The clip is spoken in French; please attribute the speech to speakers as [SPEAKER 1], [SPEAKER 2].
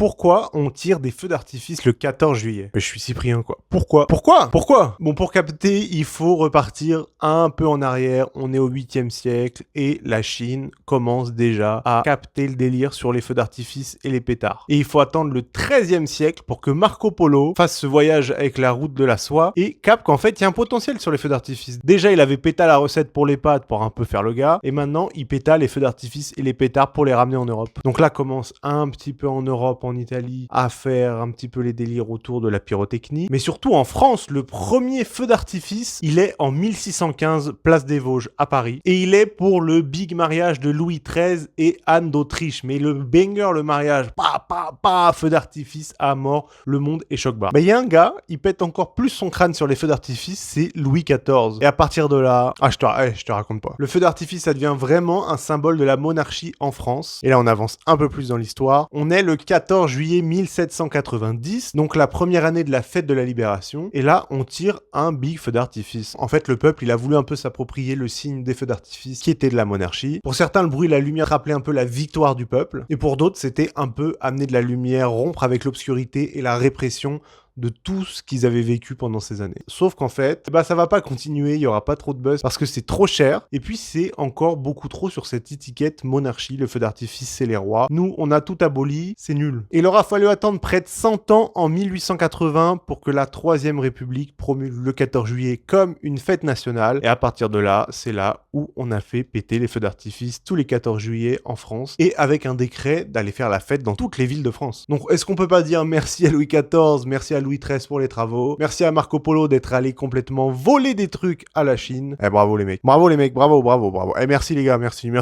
[SPEAKER 1] pourquoi on tire des feux d'artifice le 14 juillet? Mais je suis Cyprien, quoi. Pourquoi? Bon, pour capter, il faut repartir un peu en arrière. On est au 8e siècle et la Chine commence déjà à capter le délire sur les feux d'artifice et les pétards. Et il faut attendre le 13e siècle pour que Marco Polo fasse ce voyage avec la route de la soie et capte qu'en fait, il y a un potentiel sur les feux d'artifice. Déjà, il avait péta la recette pour les pâtes pour un peu faire le gars, et maintenant, il péta les feux d'artifice et les pétards pour les ramener en Europe. Donc là, commence un petit peu en Europe, en Italie, à faire un petit peu les délires autour de la pyrotechnie. Mais surtout en France, le premier feu d'artifice, il est en 1615, place des Vosges, à Paris. Et il est pour le big mariage de Louis XIII et Anne d'Autriche. Mais le banger, le mariage, feu d'artifice à mort, le monde est choc-barre. Mais il y a un gars, il pète encore plus son crâne sur les feux d'artifice, c'est Louis XIV. Et à partir de là, je te raconte pas. Le feu d'artifice, ça devient vraiment un symbole de la monarchie en France. Et là, on avance un peu plus dans l'histoire. On est le 14 juillet 1790, donc la première année de la fête de la Libération. Et là, on tire un big feu d'artifice. En fait, le peuple, il a voulu un peu s'approprier le signe des feux d'artifice qui était de la monarchie. Pour certains, le bruit et la lumière rappelaient un peu la victoire du peuple. Et pour d'autres, c'était un peu amener de la lumière, rompre avec l'obscurité et la répression de tout ce qu'ils avaient vécu pendant ces années. Sauf qu'en fait, ça va pas continuer, il y aura pas trop de buzz parce que c'est trop cher et puis c'est encore beaucoup trop sur cette étiquette monarchie, le feu d'artifice c'est les rois. Nous, on a tout aboli, c'est nul. Et il aura fallu attendre près de 100 ans en 1880 pour que la Troisième République promulgue le 14 juillet comme une fête nationale et à partir de là, c'est là où on a fait péter les feux d'artifice tous les 14 juillet en France et avec un décret d'aller faire la fête dans toutes les villes de France. Donc est-ce qu'on peut pas dire merci à Louis XIV, merci à Louis XIII pour les travaux. Merci à Marco Polo d'être allé complètement voler des trucs à la Chine. Bravo les mecs, bravo. Et merci les gars, merci.